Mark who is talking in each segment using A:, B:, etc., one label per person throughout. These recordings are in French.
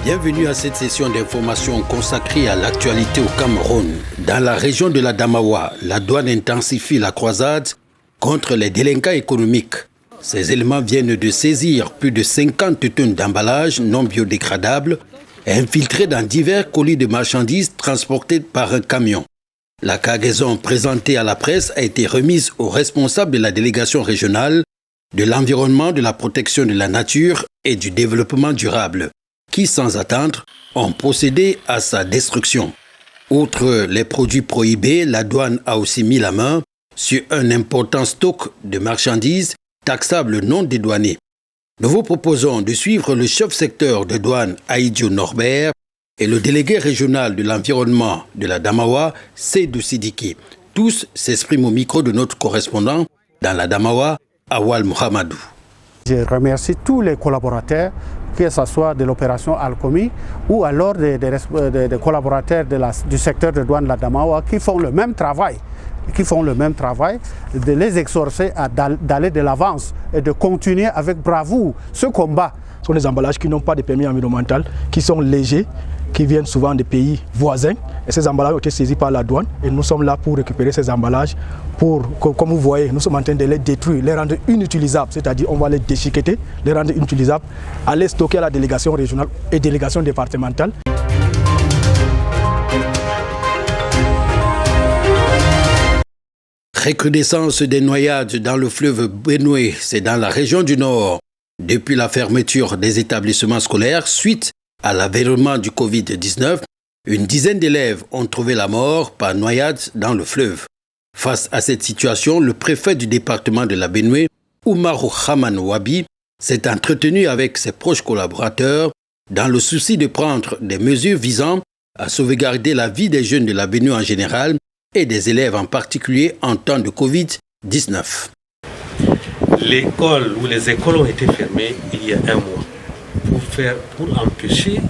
A: Bienvenue à cette session d'information consacrée à l'actualité au Cameroun. Dans la région de la Damawa, la douane intensifie la croisade contre les délinquants économiques. Ces éléments viennent de saisir plus de 50 tonnes d'emballages non biodégradables infiltrés dans divers colis de marchandises transportés par un camion. La cargaison présentée à la presse a été remise aux responsables de la délégation régionale de l'environnement, de la protection de la nature et du développement durable, qui, sans attendre, ont procédé à sa destruction. Outre les produits prohibés, la douane a aussi mis la main sur un important stock de marchandises taxables non dédouanées. Nous vous proposons de suivre le chef-secteur de douane Aïdio Norbert et le délégué régional de l'environnement de la Damawa, Seydou Sidiki. Tous s'expriment au micro de notre correspondant dans la Damawa, Awal Mohamedou.
B: Je remercie tous les collaborateurs, que ce soit de l'opération Alcomi ou alors des collaborateurs du secteur de douane de la Damawa qui font le même travail, de les exhorter à d'aller de l'avance et de continuer avec bravoure ce combat.
C: Ce sont des emballages qui n'ont pas de permis environnemental, qui sont légers, qui viennent souvent des pays voisins. Et ces emballages ont été saisis par la douane et nous sommes là pour récupérer ces emballages comme vous voyez, nous sommes en train de les détruire, les rendre inutilisables, c'est-à-dire on va les déchiqueter, les rendre inutilisables, aller stocker à la délégation régionale et délégation départementale.
A: Recrudescence des noyades dans le fleuve Benue, c'est dans la région du Nord. Depuis la fermeture des établissements scolaires suite à l'avènement du Covid-19, une dizaine d'élèves ont trouvé la mort par noyade dans le fleuve. Face à cette situation, le préfet du département de la Benue, Oumarou Haman Wabi, s'est entretenu avec ses proches collaborateurs dans le souci de prendre des mesures visant à sauvegarder la vie des jeunes de la Benue en général et des élèves en particulier en temps de Covid-19.
D: L'école ou les écoles ont été fermées il y a un mois pour empêcher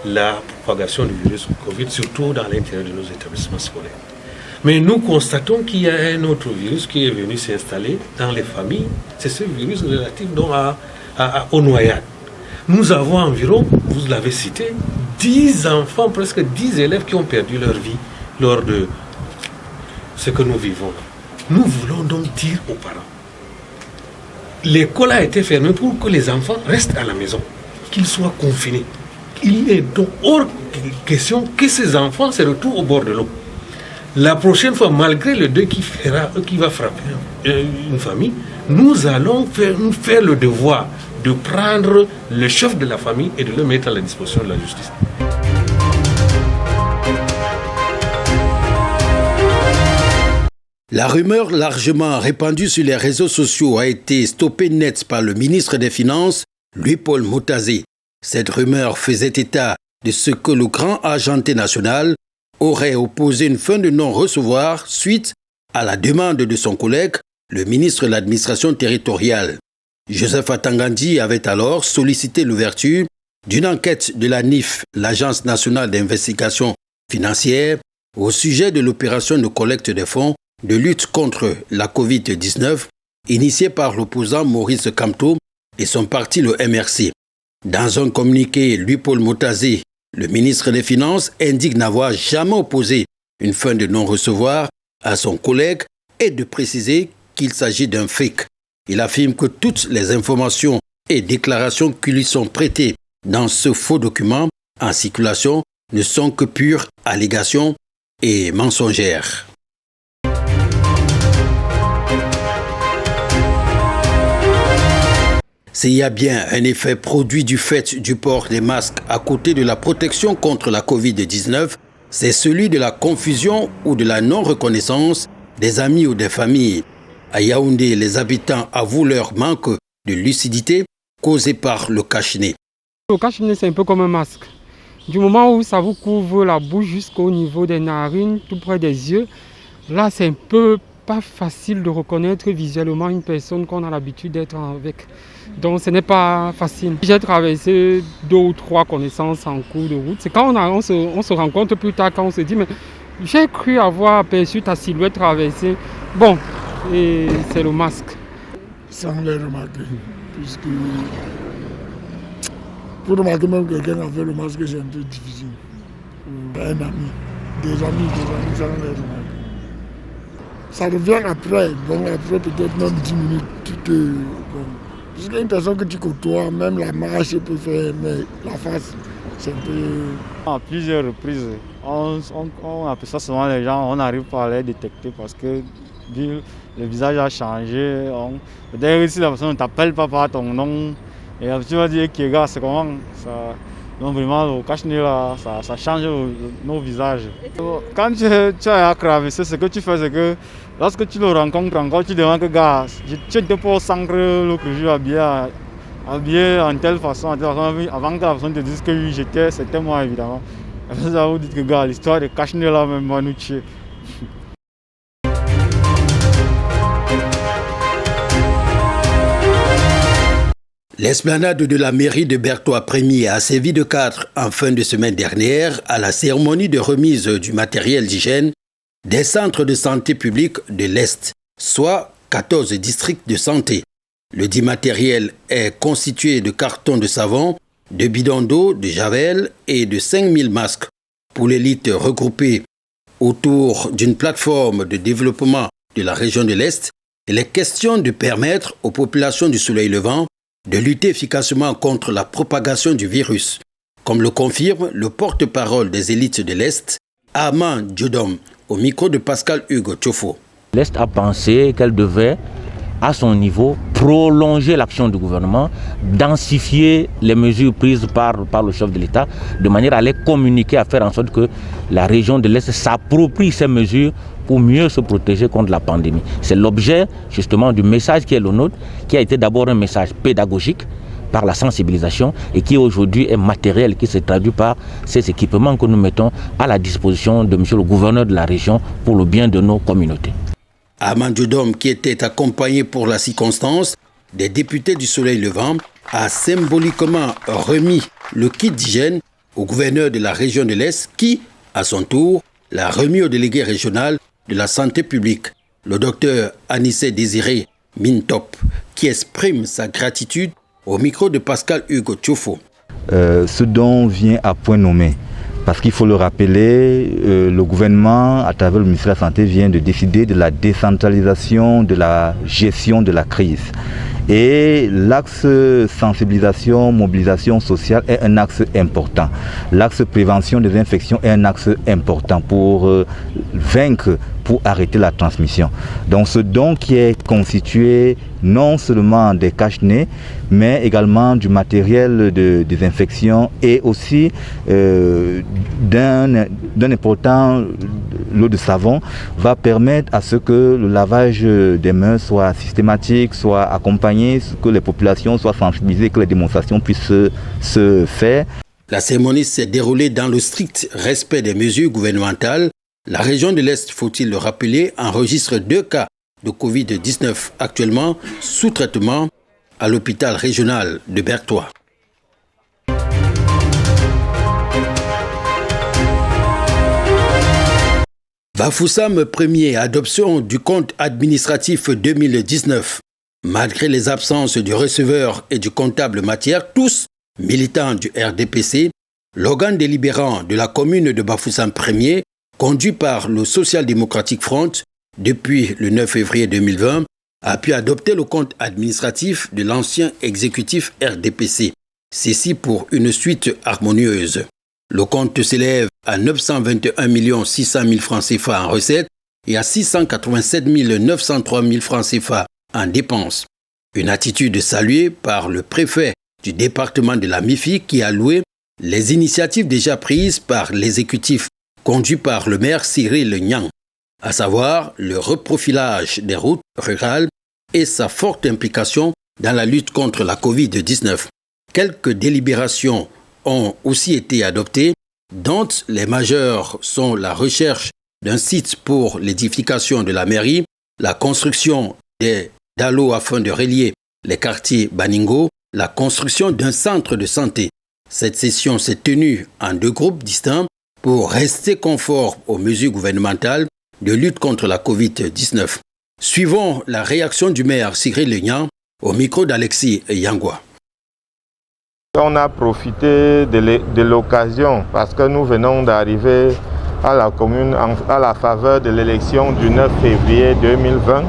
D: la propagation du virus Covid, surtout dans l'intérieur de nos établissements scolaires. Mais nous constatons qu'il y a un autre virus qui est venu s'installer dans les familles. C'est ce virus relatif donc aux noyades. Nous avons environ, vous l'avez cité, 10 enfants, presque 10 élèves qui ont perdu leur vie lors de ce que nous vivons. Nous voulons donc dire aux parents, l'école a été fermée pour que les enfants restent à la maison, qu'ils soient confinés. Il est donc hors question que ces enfants se retrouvent au bord de l'eau. La prochaine fois, malgré le deuil qui va frapper une famille, nous allons faire le devoir de prendre le chef de la famille et de le mettre à la disposition de la justice.
A: La rumeur largement répandue sur les réseaux sociaux a été stoppée net par le ministre des Finances, Louis-Paul Moutazé. Cette rumeur faisait état de ce que le grand argenté national aurait opposé une fin de non-recevoir suite à la demande de son collègue, le ministre de l'administration territoriale. Joseph Atangandi avait alors sollicité l'ouverture d'une enquête de la NIF, l'Agence nationale d'investigation financière, au sujet de l'opération de collecte des fonds de lutte contre la Covid-19, initiée par l'opposant Maurice Kamto et son parti, le MRC. Dans un communiqué, Louis-Paul Moutazé, le ministre des Finances, indique n'avoir jamais opposé une fin de non-recevoir à son collègue et de préciser qu'il s'agit d'un fake. Il affirme que toutes les informations et déclarations qui lui sont prêtées dans ce faux document en circulation ne sont que pures allégations et mensongères. S'il y a bien un effet produit du fait du port des masques à côté de la protection contre la Covid-19, c'est celui de la confusion ou de la non-reconnaissance des amis ou des familles. À Yaoundé, les habitants avouent leur manque de lucidité causé par le cache-nez.
E: Le cache-nez, c'est un peu comme un masque. Du moment où ça vous couvre la bouche jusqu'au niveau des narines, tout près des yeux, là, c'est un peu pas facile de reconnaître visuellement une personne qu'on a l'habitude d'être avec. Donc ce n'est pas facile. J'ai traversé 2 ou 3 connaissances en cours de route. C'est quand on se rencontre plus tard, quand on se dit mais j'ai cru avoir aperçu ta silhouette traverser. Bon, et c'est le masque.
F: Sans les remarquer, puisque Pour remarquer même quelqu'un avec le masque, c'est un peu difficile. Un ami, des amis, ça va les remarquer. Ça revient après, donc après peut-être même 10 minutes, tu te... Bon. Parce qu'il y a une personne que tu côtoies, même la marche peut faire, mais la face, c'est un peu...
G: À plusieurs reprises, on appelle ça souvent les gens, on n'arrive pas à les détecter parce que le visage a changé. D'ailleurs, si la personne ne t'appelle pas par ton nom, et tu vas dire que gars, c'est comment ça. Donc vraiment, au cache-nez là, ça change nos visages. Quand tu as accravissé, ce que tu fais, c'est que lorsque tu le rencontres encore, tu demandes que gars, tu n'étais pas au centre l'autre jour habillé en telle façon, avant que la personne te dise que oui, c'était moi évidemment. Après ça, vous dites que gars, l'histoire de cache-nez là même va nous tuer.
A: L'esplanade de la mairie de Berthois Premier a servi de cadre en fin de semaine dernière à la cérémonie de remise du matériel d'hygiène des centres de santé publique de l'Est, soit 14 districts de santé. Le dit matériel est constitué de cartons de savon, de bidons d'eau, de javel et de 5000 masques. Pour l'élite regroupée autour d'une plateforme de développement de la région de l'Est, il est question de permettre aux populations du Soleil Levant de lutter efficacement contre la propagation du virus, comme le confirme le porte-parole des élites de l'Est, Armand Diodom, au micro de Pascal Hugo Tchofo.
H: L'Est a pensé qu'elle devait, à son niveau, prolonger l'action du gouvernement, densifier les mesures prises par le chef de l'État, de manière à les communiquer, à faire en sorte que la région de l'Est s'approprie ces mesures pour mieux se protéger contre la pandémie. C'est l'objet justement du message qui est le nôtre, qui a été d'abord un message pédagogique par la sensibilisation et qui aujourd'hui est matériel, qui se traduit par ces équipements que nous mettons à la disposition de monsieur le gouverneur de la région pour le bien de nos communautés.
A: Armand Diodom, qui était accompagné pour la circonstance des députés du Soleil Levant, a symboliquement remis le kit d'hygiène au gouverneur de la région de l'Est qui, à son tour, l'a remis au délégué régional de la santé publique, le docteur Anissé Désiré Mintop, qui exprime sa gratitude au micro de Pascal Hugo Tchofo.
I: Ce don vient à point nommé. Parce qu'il faut le rappeler, le gouvernement, à travers le ministère de la Santé, vient de décider de la décentralisation de la gestion de la crise. Et l'axe sensibilisation, mobilisation sociale est un axe important. L'axe prévention des infections est un axe important pour vaincre, pour arrêter la transmission. Donc ce don qui est constitué non seulement des cache-nez, mais également du matériel de désinfection et aussi d'un important lot de savon va permettre à ce que le lavage des mains soit systématique, soit accompagné, que les populations soient sensibilisées, que les démonstrations puissent se faire.
A: La cérémonie s'est déroulée dans le strict respect des mesures gouvernementales. La région de l'Est, faut-il le rappeler, enregistre 2 cas de Covid-19 actuellement sous traitement à l'hôpital régional de Berthois. Bafoussam Premier, adoption du compte administratif 2019. Malgré les absences du receveur et du comptable matière, tous militants du RDPC, l'organe délibérant de la commune de Bafoussam Premier, conduit par le Social Democratic Front depuis le 9 février 2020, a pu adopter le compte administratif de l'ancien exécutif RDPC. Ceci pour une suite harmonieuse. Le compte s'élève à 921 600 000 francs CFA en recettes et à 687 903 000 francs CFA en dépenses. Une attitude saluée par le préfet du département de la MIFI qui a loué les initiatives déjà prises par l'exécutif conduit par le maire Cyril Niang, à savoir le reprofilage des routes rurales et sa forte implication dans la lutte contre la Covid-19. Quelques délibérations ont aussi été adoptées, dont les majeures sont la recherche d'un site pour l'édification de la mairie, la construction des dallos afin de relier les quartiers Baningo, la construction d'un centre de santé. Cette session s'est tenue en 2 groupes distincts pour rester conforme aux mesures gouvernementales de lutte contre la Covid-19. Suivons la réaction du maire Cyril Niang au micro d'Alexis Yangwa.
J: On a profité de l'occasion parce que nous venons d'arriver à la commune à la faveur de l'élection du 9 février 2020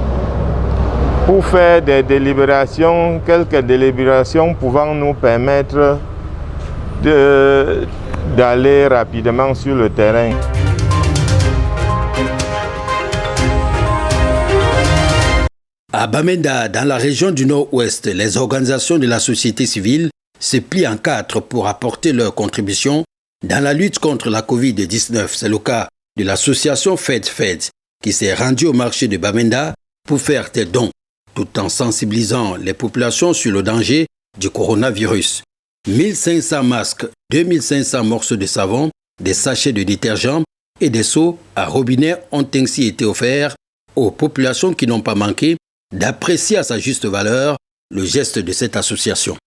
J: pour faire des délibérations, quelques délibérations pouvant nous permettre d'aller rapidement sur le terrain.
A: À Bamenda, dans la région du Nord-Ouest, les organisations de la société civile se plient en 4 pour apporter leur contribution dans la lutte contre la Covid-19. C'est le cas de l'association Fed qui s'est rendue au marché de Bamenda pour faire des dons, tout en sensibilisant les populations sur le danger du coronavirus. 1500 masques, 2500 morceaux de savon, des sachets de détergent et des seaux à robinet ont ainsi été offerts aux populations qui n'ont pas manqué d'apprécier à sa juste valeur le geste de cette association.